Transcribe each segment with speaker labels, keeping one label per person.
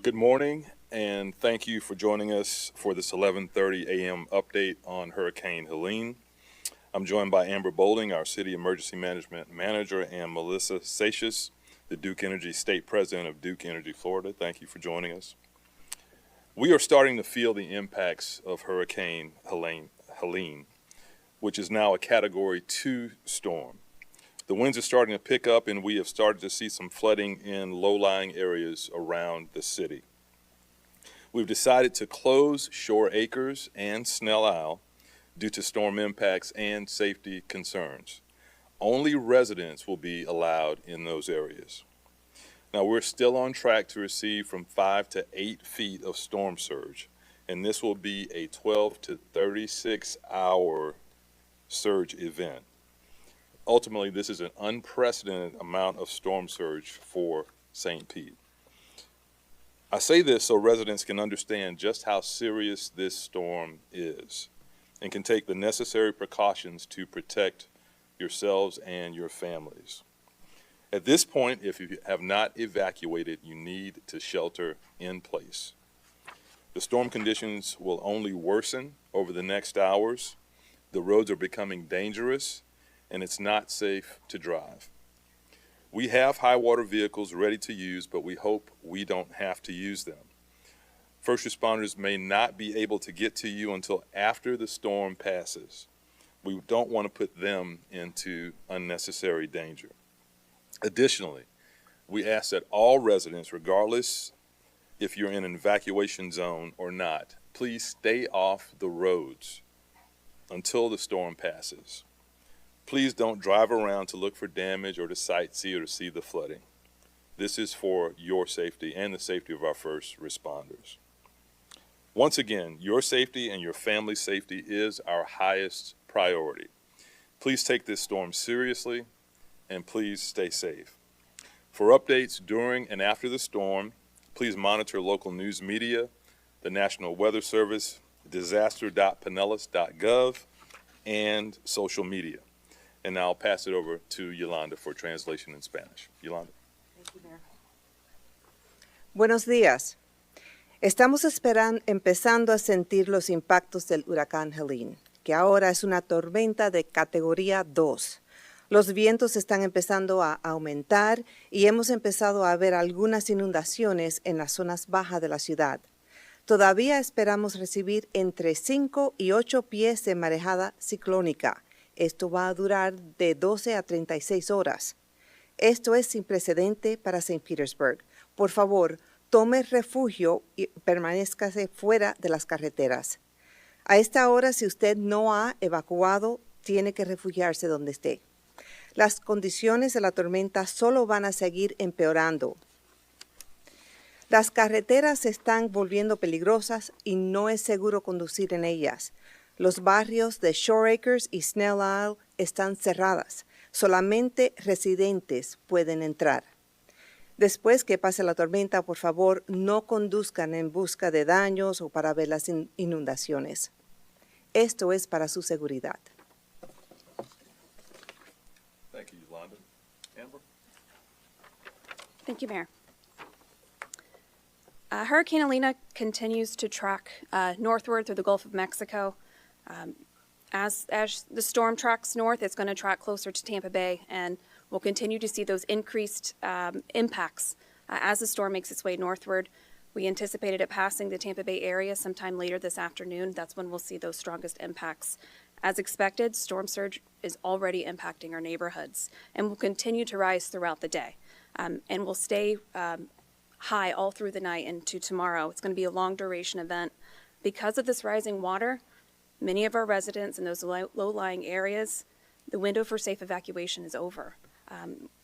Speaker 1: Good morning, and thank you for joining us for this 11:30 a.m. update on Hurricane Helene. I'm joined by Amber Boulding, our City Emergency Management Manager, and Melissa Satius, the Duke Energy State President of Duke Energy Florida. Thank you for joining us. We are starting to feel the impacts of Hurricane Helene, which is now a Category 2 storm. The winds are starting to pick up, and we have started to see some flooding in low-lying areas around the city. We've decided to close Shore Acres and Snell Isle due to storm impacts and safety concerns. Only residents will be allowed in those areas. Now, we're still on track to receive from 5 to 8 feet of storm surge, and this will be a 12 to 36 hour surge event. Ultimately, this is an unprecedented amount of storm surge for St. Pete. I say this so residents can understand just how serious this storm is and can take the necessary precautions to protect yourselves and your families. At this point, if you have not evacuated, you need to shelter in place. The storm conditions will only worsen over the next hours. The roads are becoming dangerous, and it's not safe to drive. We have high water vehicles ready to use, but we hope we don't have to use them. First responders may not be able to get to you until after the storm passes. We don't want to put them into unnecessary danger. Additionally, we ask that all residents, regardless if you're in an evacuation zone or not, please stay off the roads until the storm passes. Please don't drive around to look for damage or to sightsee or to see the flooding. This is for your safety and the safety of our first responders. Once again, your safety and your family's safety is our highest priority. Please take this storm seriously and please stay safe. For updates during and after the storm, please monitor local news media, the National Weather Service, disaster.pinellas.gov, and social media. And now I'll pass it over to Yolanda for translation in Spanish. Yolanda.
Speaker 2: Thank you, Mayor. Buenos días. Estamos empezando a sentir los impactos del huracán Helene, que ahora es una tormenta de categoría 2. Los vientos están empezando a aumentar y hemos empezado a ver algunas inundaciones en las zonas bajas de la ciudad. Todavía esperamos recibir entre 5 y 8 pies de marejada ciclónica. Esto va a durar de 12 a 36 horas. Esto es sin precedente para St. Petersburg. Por favor, tome refugio y permanézcase fuera de las carreteras. A esta hora, si usted no ha evacuado, tiene que refugiarse donde esté. Las condiciones de la tormenta solo van a seguir empeorando. Las carreteras se están volviendo peligrosas y no es seguro conducir en ellas. Los barrios de Shore Acres y Snell Isle están cerradas. Solamente residentes pueden entrar. Después que pase la tormenta, por favor, no conduzcan en busca de daños o para ver las inundaciones. Esto es para su seguridad.
Speaker 1: Thank you, Yolanda. Amber?
Speaker 3: Thank you, Mayor. Hurricane Helene continues to track northward through the Gulf of Mexico. As the storm tracks north, it's going to track closer to Tampa Bay, and we'll continue to see those increased impacts as the storm makes its way northward. We anticipated it passing the Tampa Bay area sometime later this afternoon. That's when we'll see those strongest impacts. As expected, storm surge is already impacting our neighborhoods and will continue to rise throughout the day, and will stay high all through the night into tomorrow. It's going to be a long duration event. Because of this rising water, many of our residents in those low-lying areas, the window for safe evacuation is over.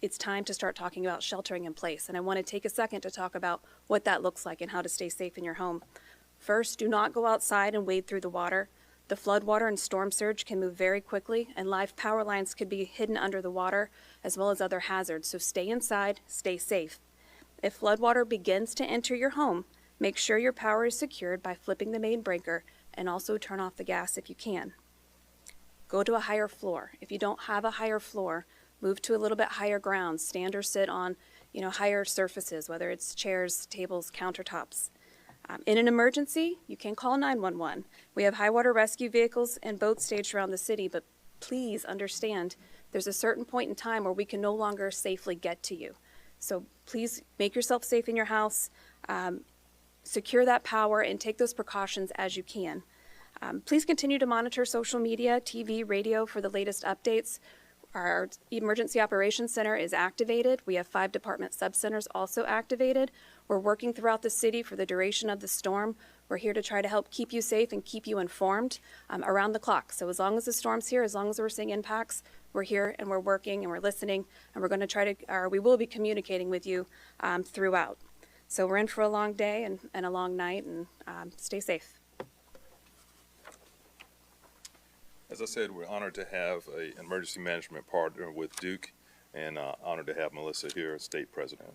Speaker 3: It's time to start talking about sheltering in place, and I want to take a second to talk about what that looks like and how to stay safe in your home. First, do not go outside and wade through the water. The floodwater and storm surge can move very quickly, and live power lines could be hidden under the water, as well as other hazards, so stay inside, stay safe. If floodwater begins to enter your home, make sure your power is secured by flipping the main breaker and also turn off the gas if you can. Go to a higher floor. If you don't have a higher floor, move to a little bit higher ground. Stand or sit on higher surfaces, whether it's chairs, tables, countertops. In an emergency, you can call 911. We have high water rescue vehicles and boats staged around the city, but please understand there's a certain point in time where we can no longer safely get to you. So please make yourself safe in your house, secure that power, and take those precautions as you can. Please continue to monitor social media, TV, radio for the latest updates. Our Emergency Operations Center is activated. We have 5 department sub-centers also activated. We're working throughout the city for the duration of the storm. We're here to try to help keep you safe and keep you informed around the clock. So as long as the storm's here, as long as we're seeing impacts, we're here and we're working and we're listening, and we're going to try to, or we will be communicating with you throughout. So we're in for a long day and a long night, and stay safe.
Speaker 1: As I said, we're honored to have an emergency management partner with Duke, and honored to have Melissa here, State President.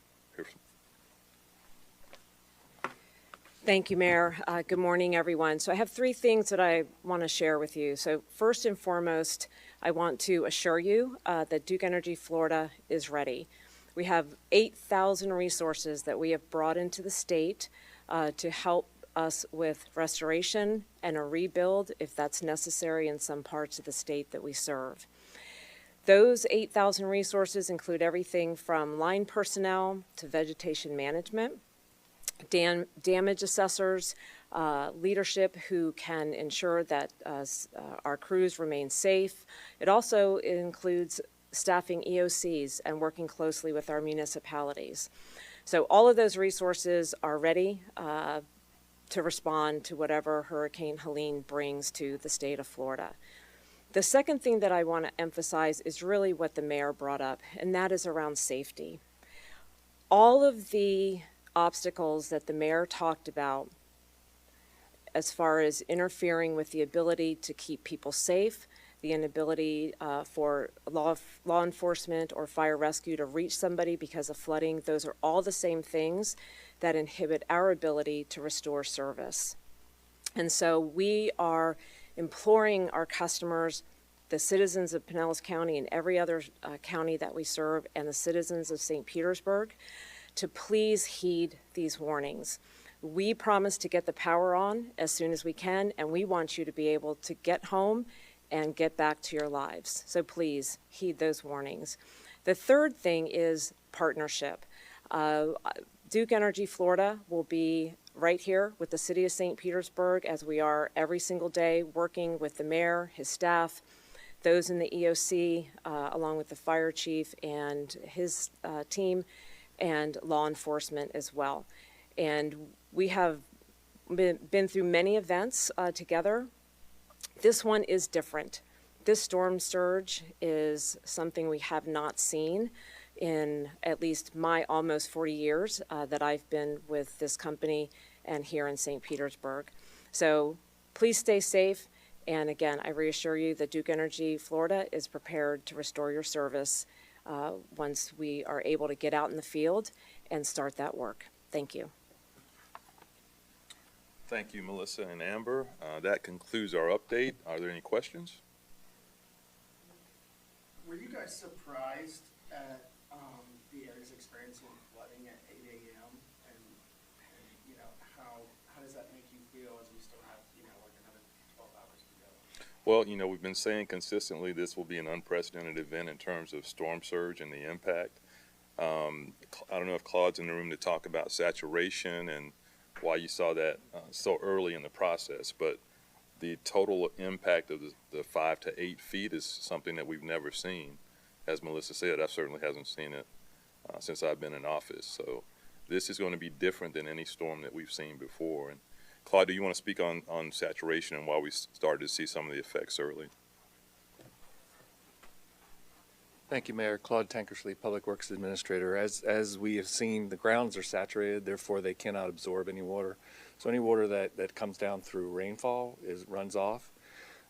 Speaker 4: Thank you, Mayor. Good morning, everyone. So I have 3 things that I want to share with you. So first and foremost, I want to assure you that Duke Energy Florida is ready. We have 8,000 resources that we have brought into the state to help us with restoration and a rebuild if that's necessary in some parts of the state that we serve. Those 8,000 resources include everything from line personnel to vegetation management, damage assessors, leadership who can ensure that our crews remain safe. It also includes staffing EOCs and working closely with our municipalities. So all of those resources are ready to respond to whatever Hurricane Helene brings to the state of Florida. The second thing that I want to emphasize is really what the mayor brought up, and that is around safety. All of the obstacles that the mayor talked about as far as interfering with the ability to keep people safe, the inability for law enforcement or fire rescue to reach somebody because of flooding, those are all the same things that inhibit our ability to restore service. And so we are imploring our customers, the citizens of Pinellas County and every other county that we serve, and the citizens of St. Petersburg, to please heed these warnings. We promise to get the power on as soon as we can, and we want you to be able to get home and get back to your lives. So please heed those warnings. The third thing is partnership. Duke Energy Florida will be right here with the city of St. Petersburg, as we are every single day, working with the mayor, his staff, those in the EOC, along with the fire chief and his team, and law enforcement as well. And we have been through many events together. This one is different. This storm surge is something we have not seen in at least my almost 40 years that I've been with this company and here in St. Petersburg. So please stay safe. And again, I reassure you that Duke Energy Florida is prepared to restore your service once we are able to get out in the field and start that work. Thank you.
Speaker 1: Thank you, Melissa and Amber. That concludes our update. Are there any questions?
Speaker 5: Were you guys surprised at the areas experiencing flooding at 8 a.m. and how does that make you feel as we still have like another 12 hours to go?
Speaker 1: Well, we've been saying consistently this will be an unprecedented event in terms of storm surge and the impact. I don't know if Claude's in the room to talk about saturation and why you saw that so early in the process, but the total impact of the 5 to 8 feet is something that we've never seen. As Melissa said, I certainly hasn't seen it since I've been in office. So this is going to be different than any storm that we've seen before. And Claude, do you want to speak on saturation and why we started to see some of the effects early?
Speaker 6: Thank you, Mayor. Claude Tankersley, Public Works Administrator. As we have seen, the grounds are saturated, therefore they cannot absorb any water. So any water that comes down through rainfall runs off.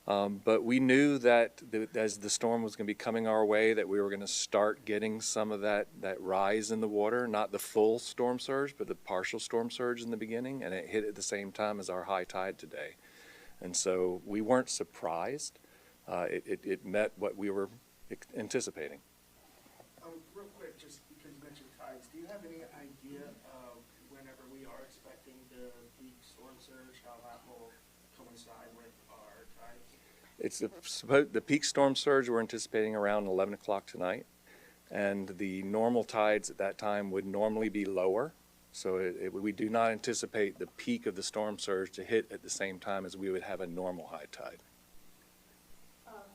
Speaker 6: But we knew that as the storm was going to be coming our way, that we were going to start getting some of that rise in the water, not the full storm surge, but the partial storm surge in the beginning, and it hit at the same time as our high tide today. And so we weren't surprised. It met what we were anticipating.
Speaker 5: Real quick, just because you mentioned tides, do you have any idea of whenever we are expecting the peak storm surge, how that will coincide with our tides?
Speaker 6: It's the peak storm surge we're anticipating around 11 o'clock tonight, and the normal tides at that time would normally be lower. So we do not anticipate the peak of the storm surge to hit at the same time as we would have a normal high tide.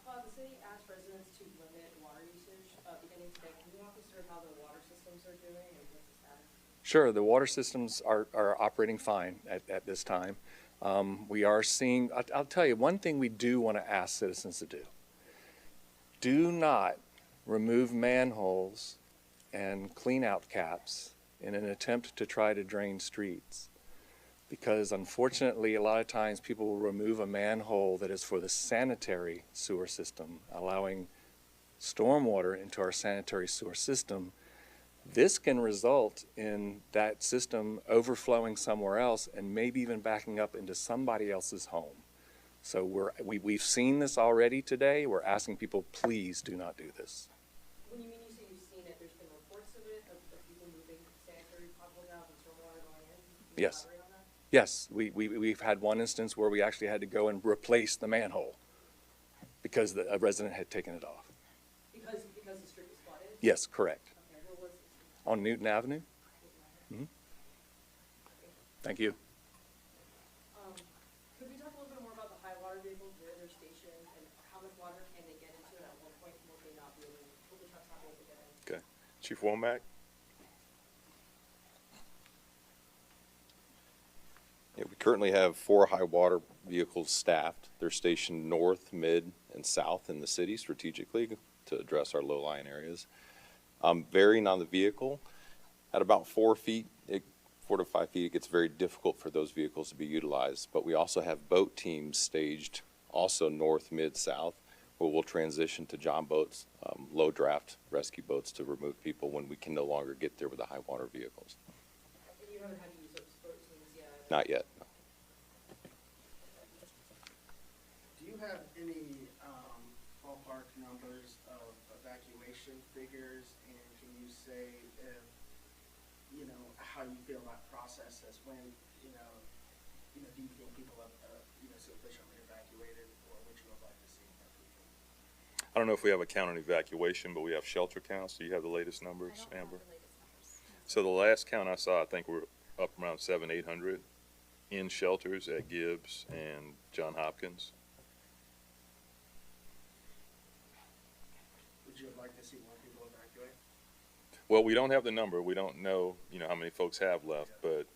Speaker 4: Claude, the city asked residents to limit water usage beginning today. Can you walk us through how the water systems are doing and what's the status?
Speaker 6: Sure, the water systems are operating fine at this time. We are seeing, I'll tell you, one thing we do want to ask citizens to do. Do not remove manholes and clean out caps in an attempt to try to drain streets. Because unfortunately, a lot of times people will remove a manhole that is for the sanitary sewer system, allowing stormwater into our sanitary sewer system. This can result in that system overflowing somewhere else and maybe even backing up into somebody else's home. So we've seen this already today. We're asking people, please do not do this.
Speaker 4: When you mean you say you've seen it, there's been reports of it, of people moving sanitary potholes out and stormwater going in? Can you
Speaker 6: Yes.
Speaker 4: elaborate on that?
Speaker 6: Yes, we've had one instance where we actually had to go and replace the manhole because a resident had taken it off.
Speaker 4: Because the street was flooded?
Speaker 6: Yes, correct.
Speaker 4: Okay, where was this?
Speaker 6: On Newton Avenue? Thank you.
Speaker 4: Could we talk a little bit more about the high water vehicles, where they're stationed, and how much water can they get into, and at what point will they not be able, will the trucks not be able to get in?
Speaker 1: Okay. Chief Womack?
Speaker 7: Yeah, we currently have 4 high water vehicles staffed. They're stationed north, mid, and south in the city strategically to address our low-lying areas. Varying on the vehicle, at about 4 feet, 4 to 5 feet, it gets very difficult for those vehicles to be utilized. But we also have boat teams staged also north, mid, south, where we'll transition to john boats, low draft rescue boats to remove people when we can no longer get there with the high water vehicles.
Speaker 4: And you haven't had to use those boat teams yet?
Speaker 7: Not yet.
Speaker 5: Do you have any ballpark numbers of evacuation figures, and can you say if, you know, how you feel that process is when, you know, do you think people have, sufficiently evacuated, or would you have liked to see more people?
Speaker 1: I don't know if we have a count on evacuation, but we have shelter counts. Do you have the latest numbers, Amber? So the last count I saw, I think we're up around 700-800 in shelters at Gibbs and John Hopkins.
Speaker 5: Would you have liked to see more people evacuate?
Speaker 1: Well, we don't have the number. We don't know, how many folks have left, but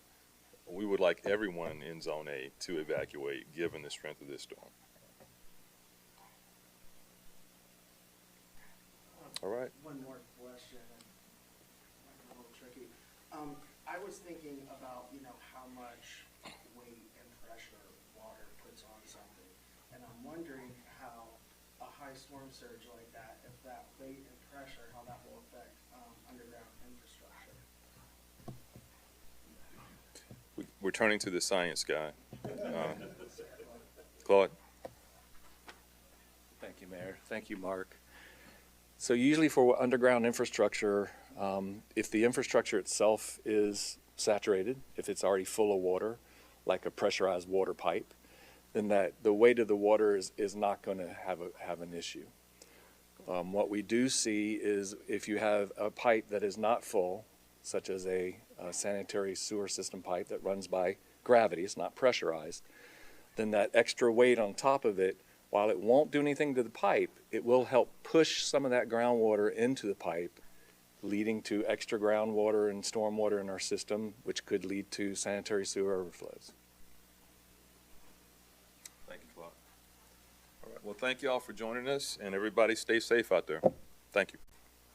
Speaker 1: we would like everyone in Zone A to evacuate, given the strength of this storm. All right.
Speaker 5: One more question, might be a little tricky. I was thinking about, how much weight and pressure water puts on something. And I'm wondering how a high storm surge like that, if that weight and pressure, how that will affect underground infrastructure.
Speaker 1: We're turning to the science guy. Claude?
Speaker 6: Thank you, Mayor. Thank you, Mark. So usually for underground infrastructure, if the infrastructure itself is saturated, if it's already full of water, like a pressurized water pipe, then the weight of the water is not going to have an issue. What we do see is if you have a pipe that is not full, such as a sanitary sewer system pipe that runs by gravity, it's not pressurized, then that extra weight on top of it, while it won't do anything to the pipe, it will help push some of that groundwater into the pipe, leading to extra groundwater and stormwater in our system, which could lead to sanitary sewer overflows.
Speaker 1: Thank you, Claude. All right. Well, thank you all for joining us, and everybody stay safe out there. Thank you.